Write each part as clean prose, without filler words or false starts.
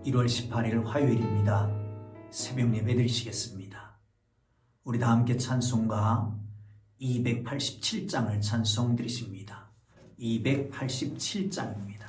1월 18일 화요일입니다. 새벽 예배 드리시겠습니다. 우리 다 함께 찬송가 287장을 찬송 드리십니다. 287장입니다.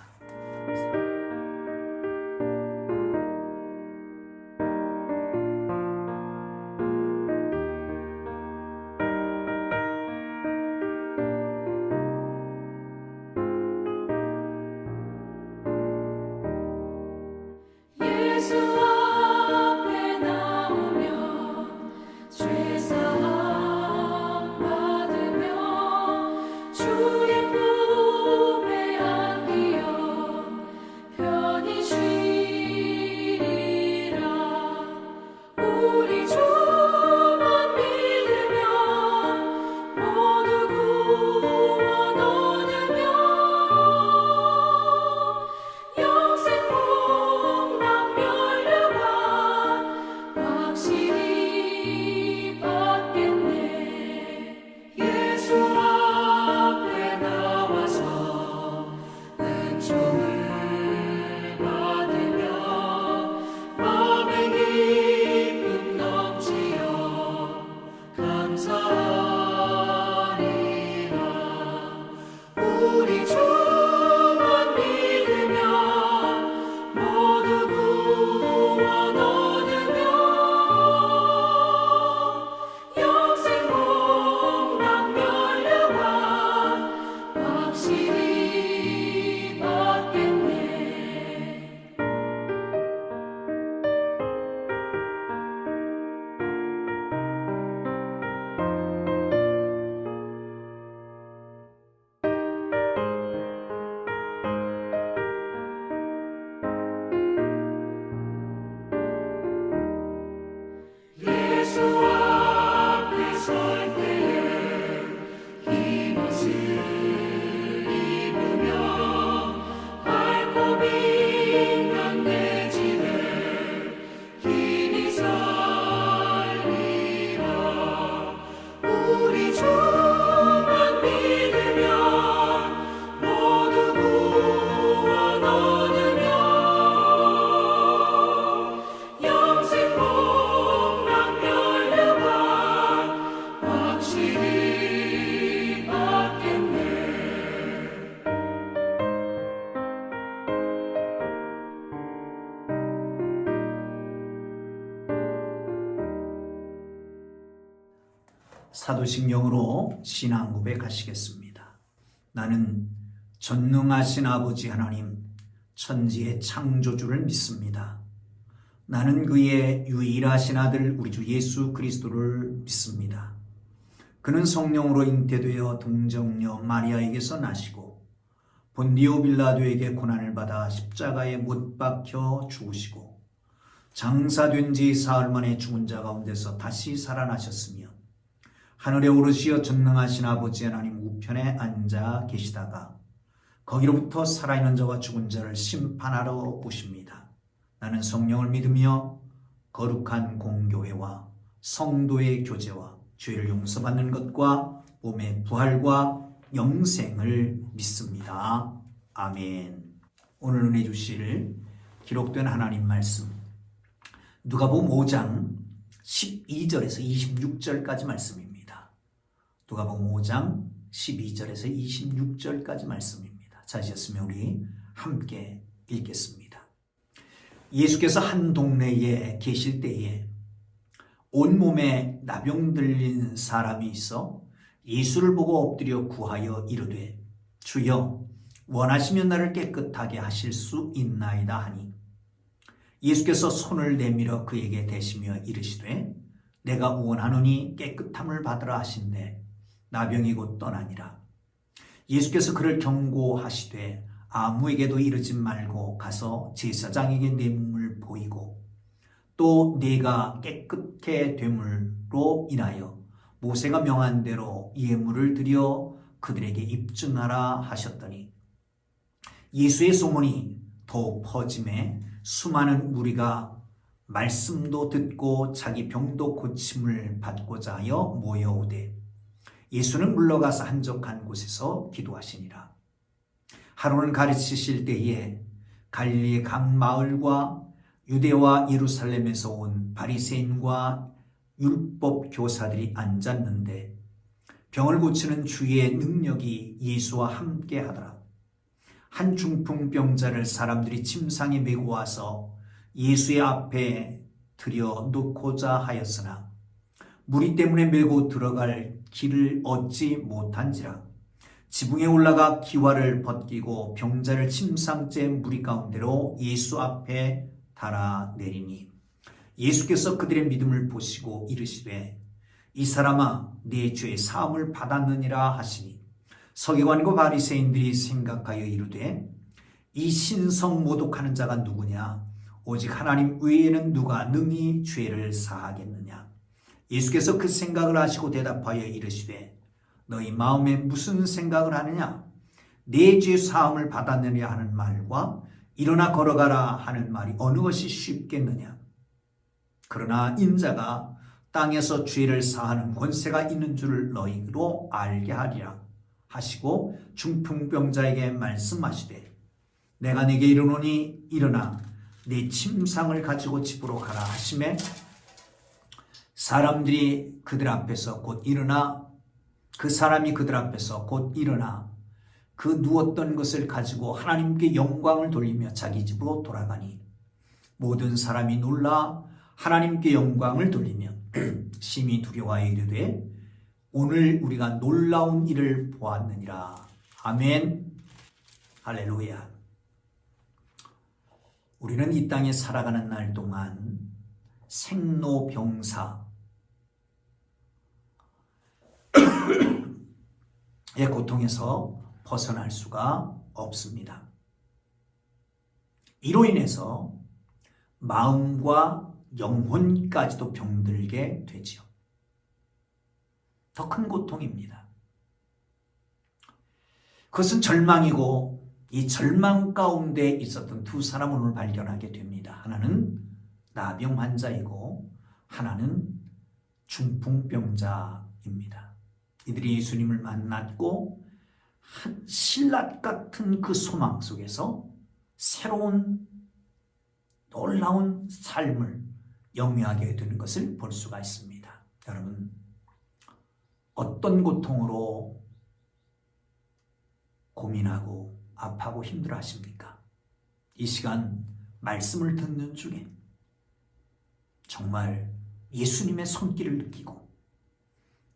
사도신경으로 신앙 고백하시겠습니다. 나는 전능하신 아버지 하나님, 천지의 창조주를 믿습니다. 나는 그의 유일하신 아들 우리 주 예수 그리스도를 믿습니다. 그는 성령으로 잉태되어 동정녀 마리아에게서 나시고 본디오 빌라도에게 고난을 받아 십자가에 못 박혀 죽으시고 장사된 지 사흘 만에 죽은 자 가운데서 다시 살아나셨으며 하늘에 오르시어 전능하신 아버지 하나님 우편에 앉아 계시다가 거기로부터 살아있는 자와 죽은 자를 심판하러 오십니다. 나는 성령을 믿으며 거룩한 공교회와 성도의 교제와 죄를 용서받는 것과 몸의 부활과 영생을 믿습니다. 아멘. 오늘 은혜 주실 기록된 하나님 말씀 누가복음 5장 12절에서 26절까지 말씀입니다. 누가복음 5장 12절에서 26절까지 말씀입니다. 찾으셨으면 우리 함께 읽겠습니다. 예수께서 한 동네에 계실 때에 온몸에 나병 들린 사람이 있어 예수를 보고 엎드려 구하여 이르되 주여 원하시면 나를 깨끗하게 하실 수 있나이다 하니 예수께서 손을 내밀어 그에게 대시며 이르시되 내가 원하노니 깨끗함을 받으라 하신대 나병이 곧 떠나니라. 예수께서 그를 경고하시되 아무에게도 이르지 말고 가서 제사장에게 내 몸을 보이고 또 네가 깨끗해 됨으로 인하여 모세가 명한 대로 예물을 드려 그들에게 입증하라 하셨더니 예수의 소문이 더욱 퍼짐에 수많은 무리가 말씀도 듣고 자기 병도 고침을 받고자 하여 모여오되 예수는 물러가서 한적한 곳에서 기도하시니라. 하루는 가르치실 때에 갈릴리 각 마을과 유대와 예루살렘에서 온 바리새인과 율법 교사들이 앉았는데 병을 고치는 주의 능력이 예수와 함께 하더라. 한 중풍병자를 사람들이 침상에 메고 와서 예수의 앞에 들여 놓고자 하였으나 무리 때문에 메고 들어갈 길을 얻지 못한지라. 지붕에 올라가 기와를 벗기고 병자를 침상째 무리 가운데로 예수 앞에 달아내리니 예수께서 그들의 믿음을 보시고 이르시되 이 사람아 네 죄의 사함을 받았느니라 하시니 서기관과 바리새인들이 생각하여 이르되 이 신성 모독하는 자가 누구냐? 오직 하나님 외에는 누가 능히 죄를 사하겠느냐? 예수께서 그 생각을 하시고 대답하여 이르시되 너희 마음에 무슨 생각을 하느냐? 네 죄 사함을 받았느냐 하는 말과 일어나 걸어가라 하는 말이 어느 것이 쉽겠느냐? 그러나 인자가 땅에서 죄를 사하는 권세가 있는 줄을 너희로 알게 하리라 하시고 중풍병자에게 말씀하시되 내가 네게 이르노니 일어나 네 침상을 가지고 집으로 가라 하시매 사람들이 그들 앞에서 곧 일어나 그 사람이 그들 앞에서 곧 일어나 그 누웠던 것을 가지고 하나님께 영광을 돌리며 자기 집으로 돌아가니 모든 사람이 놀라 하나님께 영광을 돌리며 심히 두려워하여 이르되 오늘 우리가 놀라운 일을 보았느니라. 아멘. 할렐루야. 우리는 이 땅에 살아가는 날 동안 생로병사의 고통에서 벗어날 수가 없습니다. 이로 인해서 마음과 영혼까지도 병들게 되지요. 더 큰 고통입니다. 그것은 절망이고 이 절망 가운데 있었던 두 사람을 오늘 발견하게 됩니다. 하나는 나병 환자이고 하나는 중풍병자입니다. 이들이 예수님을 만났고 신라 같은 그 소망 속에서 새로운 놀라운 삶을 영위하게 되는 것을 볼 수가 있습니다. 여러분, 어떤 고통으로 고민하고 아파하고 힘들어 하십니까? 이 시간 말씀을 듣는 중에 정말 예수님의 손길을 느끼고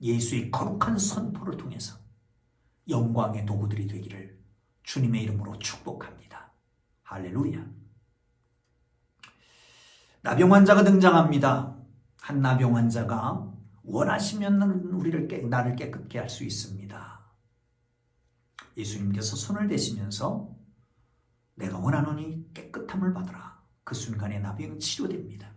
예수의 거룩한 선포를 통해서 영광의 도구들이 되기를 주님의 이름으로 축복합니다. 할렐루야. 나병 환자가 등장합니다. 한 나병 환자가 원하시면 나를 깨끗게 할 수 있습니다. 예수님께서 손을 대시면서 내가 원하노니 깨끗함을 받으라. 그 순간에 나병은 치료됩니다.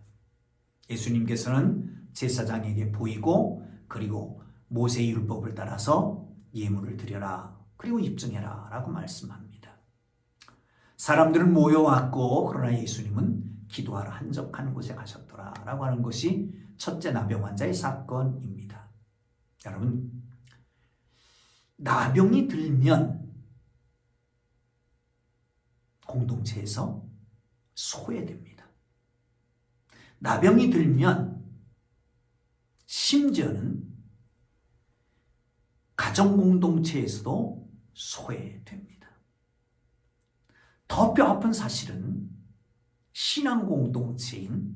예수님께서는 제사장에게 보이고 그리고 모세의 율법을 따라서 예물을 드려라. 그리고 입증해라 라고 말씀합니다. 사람들은 모여왔고 그러나 예수님은 기도하러 한적한 곳에 가셨더라 라고 하는 것이 첫째 나병 환자의 사건입니다. 여러분, 나병이 들면 공동체에서 소외됩니다. 나병이 들면 심지어는 가정 공동체에서도 소외됩니다. 더 뼈아픈 사실은 신앙 공동체인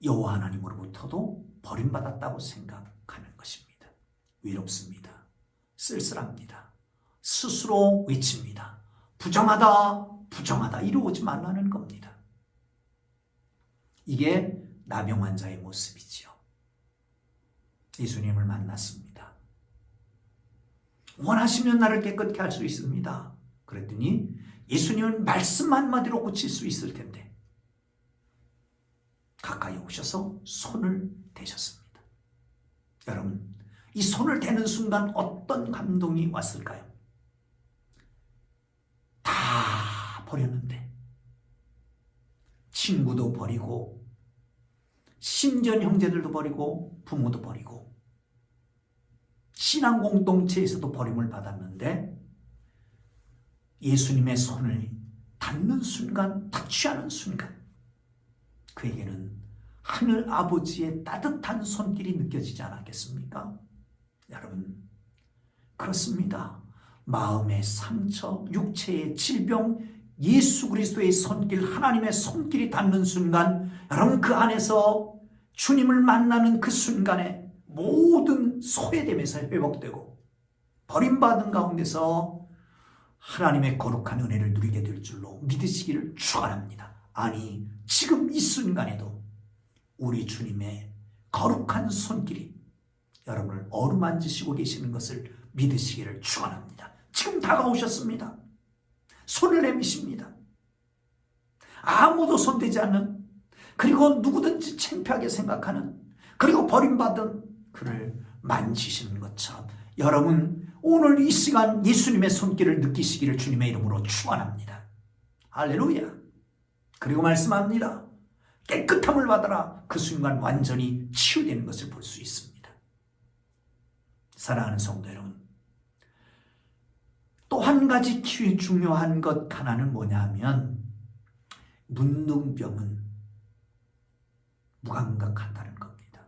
여호와 하나님으로부터도 버림받았다고 생각하는 것입니다. 외롭습니다. 쓸쓸합니다. 스스로 외칩니다. 부정하다, 부정하다 이러지 말라는 겁니다. 이게 나병 환자의 모습이지요. 예수님을 만났습니다. 원하시면 나를 깨끗게 할 수 있습니다. 그랬더니 예수님은 말씀 한마디로 고칠 수 있을 텐데 가까이 오셔서 손을 대셨습니다. 여러분, 이 손을 대는 순간 어떤 감동이 왔을까요? 다 버렸는데 친구도 버리고 심지어 형제들도 버리고 부모도 버리고 신앙 공동체에서도 버림을 받았는데 예수님의 손을 닿는 순간, 터치하는 순간 그에게는 하늘 아버지의 따뜻한 손길이 느껴지지 않았겠습니까? 여러분, 그렇습니다. 마음의 상처, 육체의 질병, 예수 그리스도의 손길, 하나님의 손길이 닿는 순간, 여러분 그 안에서 주님을 만나는 그 순간에 모든 소외됨에서 회복되고 버림받은 가운데서 하나님의 거룩한 은혜를 누리게 될 줄로 믿으시기를 축원합니다. 아니, 지금 이 순간에도 우리 주님의 거룩한 손길이 여러분을 어루만지시고 계시는 것을 믿으시기를 축원합니다. 지금 다가오셨습니다. 손을 내미십니다. 아무도 손대지 않는, 그리고 누구든지 창피하게 생각하는, 그리고 버림받은 그를 만지시는 것처럼 여러분 오늘 이 시간 예수님의 손길을 느끼시기를 주님의 이름으로 축원합니다. 할렐루야. 그리고 말씀합니다. 깨끗함을 받아라. 그 순간 완전히 치유되는 것을 볼 수 있습니다. 사랑하는 성도 여러분, 또 한 가지 중요한 것 하나는 뭐냐 하면 문둥병은 무감각한다는 겁니다.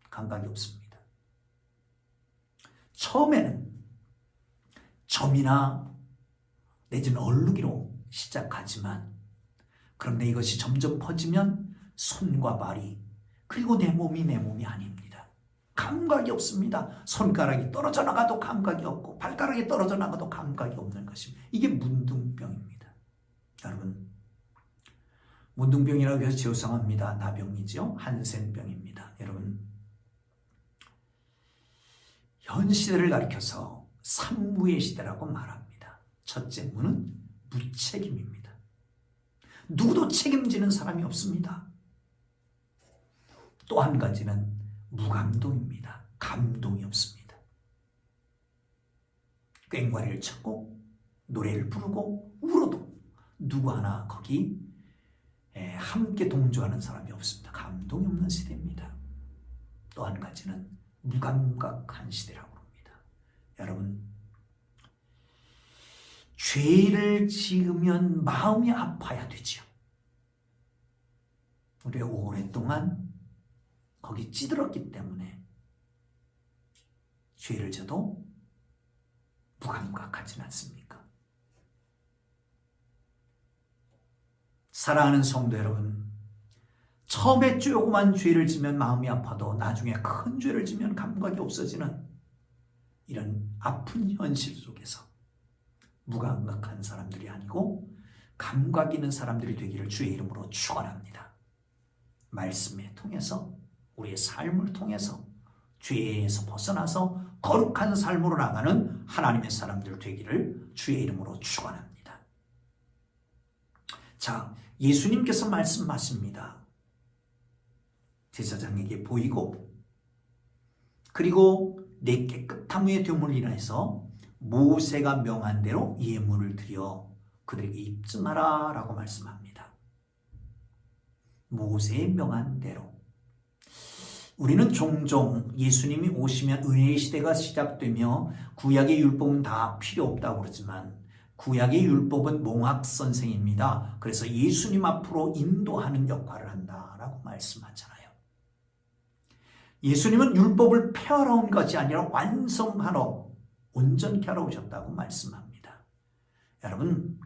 감각이 없습니다. 처음에는 점이나 내지는 얼룩이로 시작하지만 그런데 이것이 점점 퍼지면 손과 발이, 그리고 내 몸이 아닙니다. 감각이 없습니다. 손가락이 떨어져 나가도 감각이 없고 발가락이 떨어져 나가도 감각이 없는 것입니다. 이게 문둥병입니다. 여러분, 문둥병이라고 해서 죄송합니다. 나병이죠. 한센병입니다. 여러분, 현 시대를 가리켜서 산무의 시대라고 말합니다. 첫째 무는 무책임입니다. 누구도 책임지는 사람이 없습니다. 또 한 가지는 무감동입니다. 감동이 없습니다. 꽹과리를 쳤고 노래를 부르고 울어도 누구 하나 거기 함께 동조하는 사람이 없습니다. 감동이 없는 시대입니다. 또 한 가지는 무감각한 시대라고 합니다. 여러분, 죄를 지으면 마음이 아파야 되지요. 우리 오랫동안 거기 찌들었기 때문에 죄를 져도 무감각하진 않습니까? 사랑하는 성도 여러분, 처음에 조그만 죄를 지면 마음이 아파도 나중에 큰 죄를 지면 감각이 없어지는 이런 아픈 현실 속에서 무감각한 사람들이 아니고 감각 있는 사람들이 되기를 주의 이름으로 축원합니다. 말씀에 통해서, 우리의 삶을 통해서 죄에서 벗어나서 거룩한 삶으로 나가는 하나님의 사람들 되기를 주의 이름으로 축원합니다. 자, 예수님께서 말씀하십니다. 제사장에게 보이고, 그리고 내 깨끗함 후에 됨으로 인해서 모세가 명한 대로 예물을 드려 그들에게 입증하라 라고 말씀합니다. 모세의 명한 대로. 우리는 종종 예수님이 오시면 은혜의 시대가 시작되며 구약의 율법은 다 필요 없다고 그러지만 구약의 율법은 몽학선생입니다. 그래서 예수님 앞으로 인도하는 역할을 한다라고 말씀하잖아요. 예수님은 율법을 폐하러 온 것이 아니라 완성하러, 온전케 하러 오셨다고 말씀합니다. 여러분,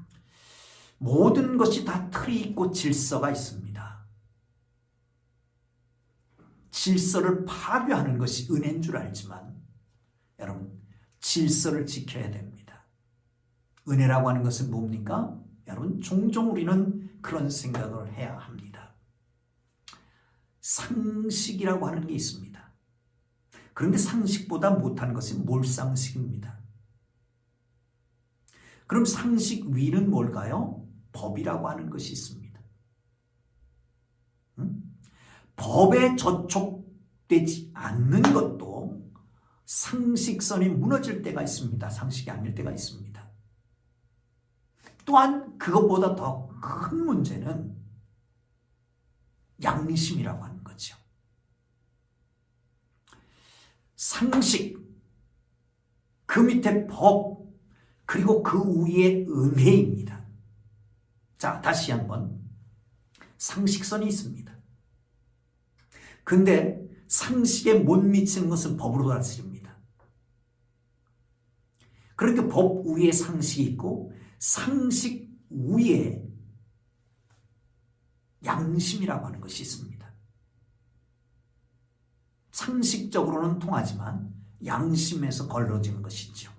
모든 것이 다 틀이 있고 질서가 있습니다. 질서를 파괴하는 것이 은혜인 줄 알지만 여러분, 질서를 지켜야 됩니다. 은혜라고 하는 것은 뭡니까? 여러분, 종종 우리는 그런 생각을 해야 합니다. 상식이라고 하는 게 있습니다. 그런데 상식보다 못한 것은 몰상식입니다. 그럼 상식 위는 뭘까요? 법이라고 하는 것이 있습니다. 법에 저촉되지 않는 것도 상식선이 무너질 때가 있습니다. 상식이 아닐 때가 있습니다. 또한 그것보다 더 큰 문제는 양심이라고 하는 거죠. 상식, 그 밑에 법, 그리고 그 위에 은혜입니다. 자, 다시 한번. 상식선이 있습니다. 근데 상식에 못 미치는 것은 법으로 다스립니다. 그러니까 법 위에 상식이 있고 상식 위에 양심이라고 하는 것이 있습니다. 상식적으로는 통하지만 양심에서 걸러지는 것이죠.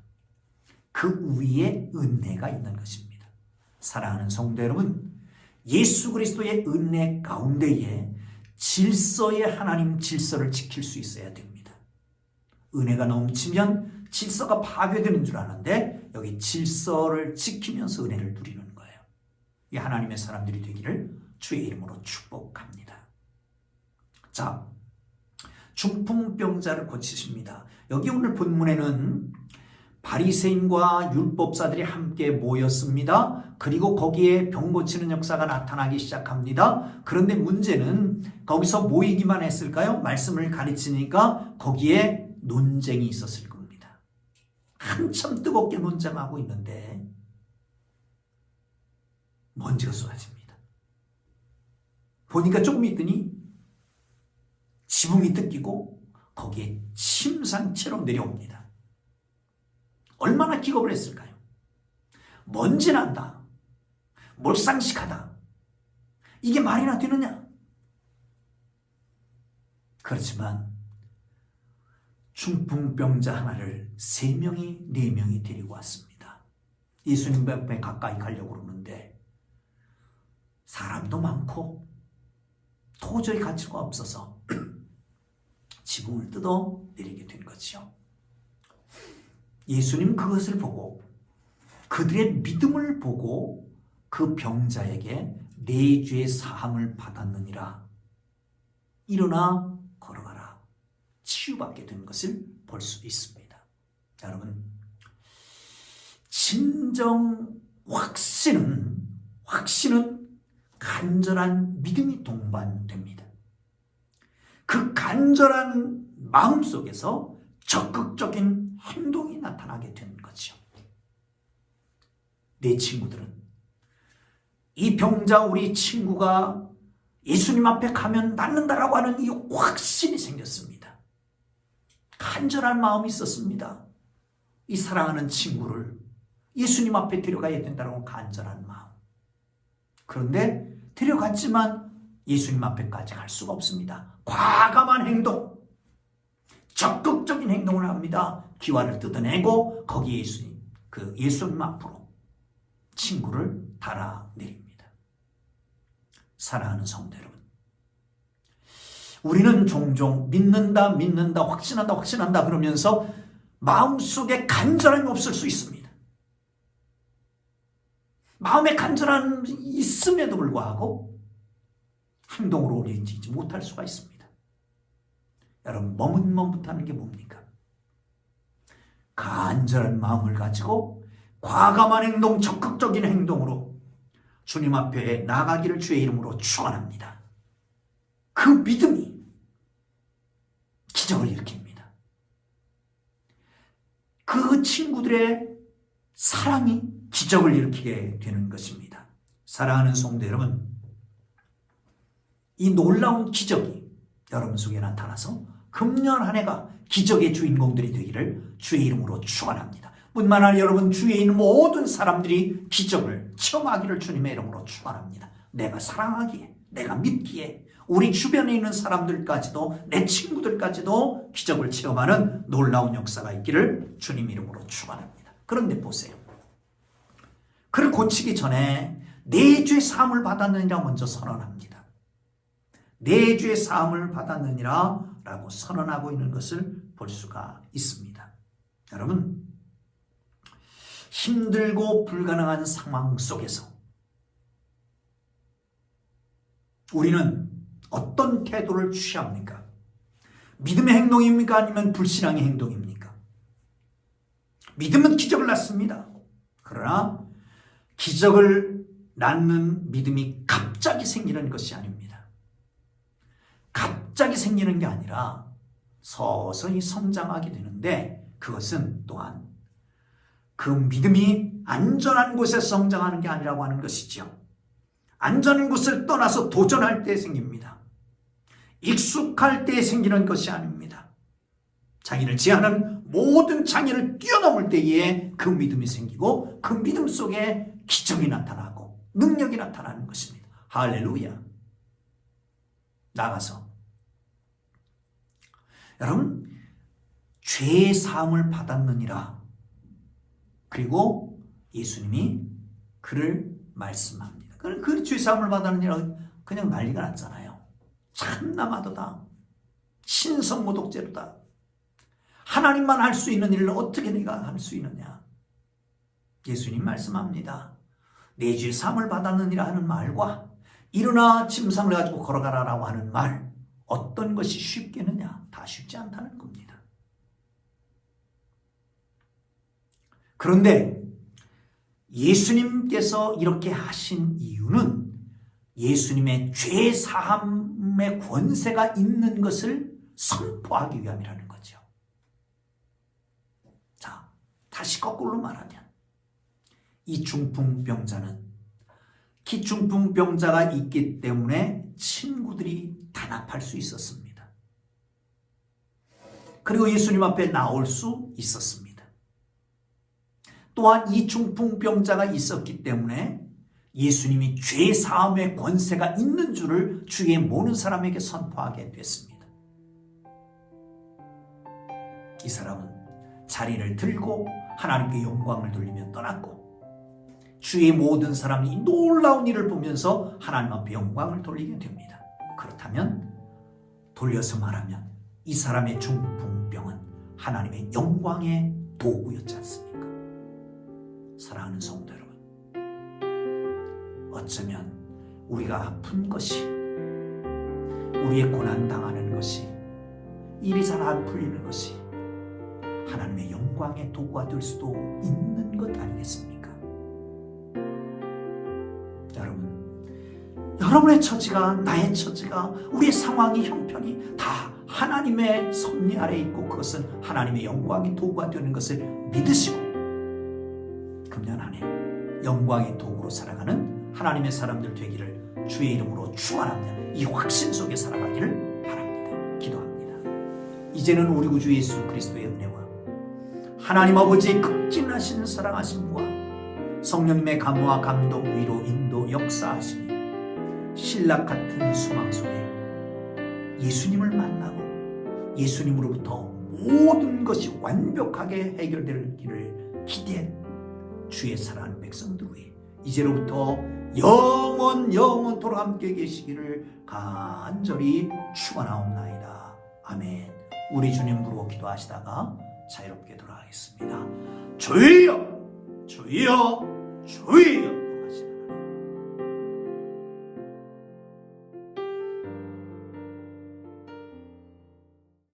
그 위에 은혜가 있는 것입니다. 사랑하는 성도 여러분, 예수 그리스도의 은혜 가운데에 질서의 하나님 질서를 지킬 수 있어야 됩니다. 은혜가 넘치면 질서가 파괴되는 줄 아는데 여기 질서를 지키면서 은혜를 누리는 거예요. 이 하나님의 사람들이 되기를 주의 이름으로 축복합니다. 자, 중풍병자를 고치십니다. 여기 오늘 본문에는 바리새인과 율법사들이 함께 모였습니다. 그리고 거기에 병 고치는 역사가 나타나기 시작합니다. 그런데 문제는 거기서 모이기만 했을까요? 말씀을 가르치니까 거기에 논쟁이 있었을 겁니다. 한참 뜨겁게 논쟁하고 있는데 먼지가 쏟아집니다. 보니까 조금 있더니 지붕이 뜯기고 거기에 침상처럼 내려옵니다. 얼마나 기겁을 했을까요? 먼지 난다. 몰상식하다. 이게 말이나 되느냐? 그렇지만 중풍병자 하나를 3명이 4명이 데리고 왔습니다. 예수님 앞에 가까이 가려고 그러는데 사람도 많고 도저히 갈 수가 없어서 지붕을 뜯어 내리게 된 거죠. 예수님 그것을 보고 그들의 믿음을 보고 그 병자에게 네 죄의 사함을 받았느니라. 일어나 걸어가라. 치유받게 된 것을 볼 수 있습니다. 여러분, 진정 확신은 간절한 믿음이 동반됩니다. 그 간절한 마음 속에서 적극적인 행동이 나타나게 되는 거죠. 내 친구들은 이 병자 우리 친구가 예수님 앞에 가면 낫는다라고 하는 이 확신이 생겼습니다. 간절한 마음이 있었습니다. 이 사랑하는 친구를 예수님 앞에 데려가야 된다는 간절한 마음. 그런데 데려갔지만 예수님 앞에까지 갈 수가 없습니다. 과감한 행동, 적극적인 행동을 합니다. 기와를 뜯어내고 거기 예수님 앞으로 친구를 달아내립니다. 사랑하는 성도 여러분, 우리는 종종 믿는다 확신한다 그러면서 마음속에 간절함이 없을 수 있습니다. 마음에 간절함이 있음에도 불구하고 행동으로 옮기지 못할 수가 있습니다. 여러분, 머뭇머뭇하는 게 뭡니까? 간절한 마음을 가지고 과감한 행동, 적극적인 행동으로 주님 앞에 나가기를 주의 이름으로 축원합니다. 그 믿음이 기적을 일으킵니다. 그 친구들의 사랑이 기적을 일으키게 되는 것입니다. 사랑하는 성도 여러분, 이 놀라운 기적이 여러분 속에 나타나서 금년 한 해가 기적의 주인공들이 되기를 주의 이름으로 축원합니다. 뿐만 아니라 여러분 주위에 있는 모든 사람들이 기적을 체험하기를 주님의 이름으로 축원합니다. 내가 사랑하기에, 내가 믿기에 우리 주변에 있는 사람들까지도, 내 친구들까지도 기적을 체험하는 놀라운 역사가 있기를 주님 이름으로 축원합니다. 그런데 보세요. 그를 고치기 전에 내 죄 사함을 받았느니라 먼저 선언합니다. 내 죄 사함을 받았느니라 라고 선언하고 있는 것을 볼 수가 있습니다. 여러분, 힘들고 불가능한 상황 속에서 우리는 어떤 태도를 취합니까? 믿음의 행동입니까? 아니면 불신앙의 행동입니까? 믿음은 기적을 낳습니다. 그러나 기적을 낳는 믿음이 갑자기 생기는 것이 아닙니다. 갑자기 생기는 게 아니라 서서히 성장하게 되는데 그것은 또한 그 믿음이 안전한 곳에 성장하는 게 아니라고 하는 것이죠. 안전한 곳을 떠나서 도전할 때 생깁니다. 익숙할 때 생기는 것이 아닙니다. 자기를 제한하는 모든 장애를 뛰어넘을 때에 그 믿음이 생기고 그 믿음 속에 기적이 나타나고 능력이 나타나는 것입니다. 할렐루야. 나가서 여러분, 죄의 사함을 받았느니라. 그리고 예수님이 그를 말씀합니다. 그 죄의 사함을 받았느니라 그냥 난리가 났잖아요. 참나마도다. 신성모독죄로다. 하나님만 할 수 있는 일을 어떻게 내가 할 수 있느냐. 예수님 말씀합니다. 내 죄의 사함을 받았느니라 하는 말과 일어나 짐승을 가지고 걸어가라라고 하는 말, 어떤 것이 쉽겠느냐? 다 쉽지 않다는 겁니다. 그런데 예수님께서 이렇게 하신 이유는 예수님의 죄 사함의 권세가 있는 것을 선포하기 위함이라는 거죠. 자, 다시 거꾸로 말하면 이 중풍병자는 기중풍병자가 있기 때문에 친구들이 단합할 수 있었습니다. 그리고 예수님 앞에 나올 수 있었습니다. 또한 이 중풍병자가 있었기 때문에 예수님이 죄 사함의 권세가 있는 줄을 주위에 모든 사람에게 선포하게 됐습니다. 이 사람은 자리를 들고 하나님께 영광을 돌리며 떠났고 주위의 모든 사람이 놀라운 일을 보면서 하나님 앞에 영광을 돌리게 됩니다. 그렇다면 돌려서 말하면 이 사람의 중풍병은 하나님의 영광의 도구였지 않습니까? 사랑하는 성도 여러분, 어쩌면 우리가 아픈 것이, 우리의 고난당하는 것이, 일이 잘 안 풀리는 것이 하나님의 영광의 도구가 될 수도 있는 것 아니겠습니까? 여러분의 처지가, 나의 처지가, 우리의 상황이, 형편이 다 하나님의 섭리 아래 있고 그것은 하나님의 영광의 도구가 되는 것을 믿으시고 금년 한 해 영광의 도구로 살아가는 하나님의 사람들 되기를 주의 이름으로 축원합니다. 이 확신 속에 살아가기를 바랍니다. 기도합니다. 이제는 우리 구주 예수 그리스도의 은혜와 하나님 아버지의 극진하신 사랑하심과 성령님의 감화, 감동, 위로, 인도, 역사하심이 신락 같은 수망 속에 예수님을 만나고 예수님으로부터 모든 것이 완벽하게 해결되기를 기대해 주의 사랑하는 백성들 위해 이제로부터 영원토록 함께 계시기를 간절히 축원하옵나이다. 아멘. 우리 주님 부르고 기도하시다가 자유롭게 돌아가겠습니다. 주여, 주여, 주여.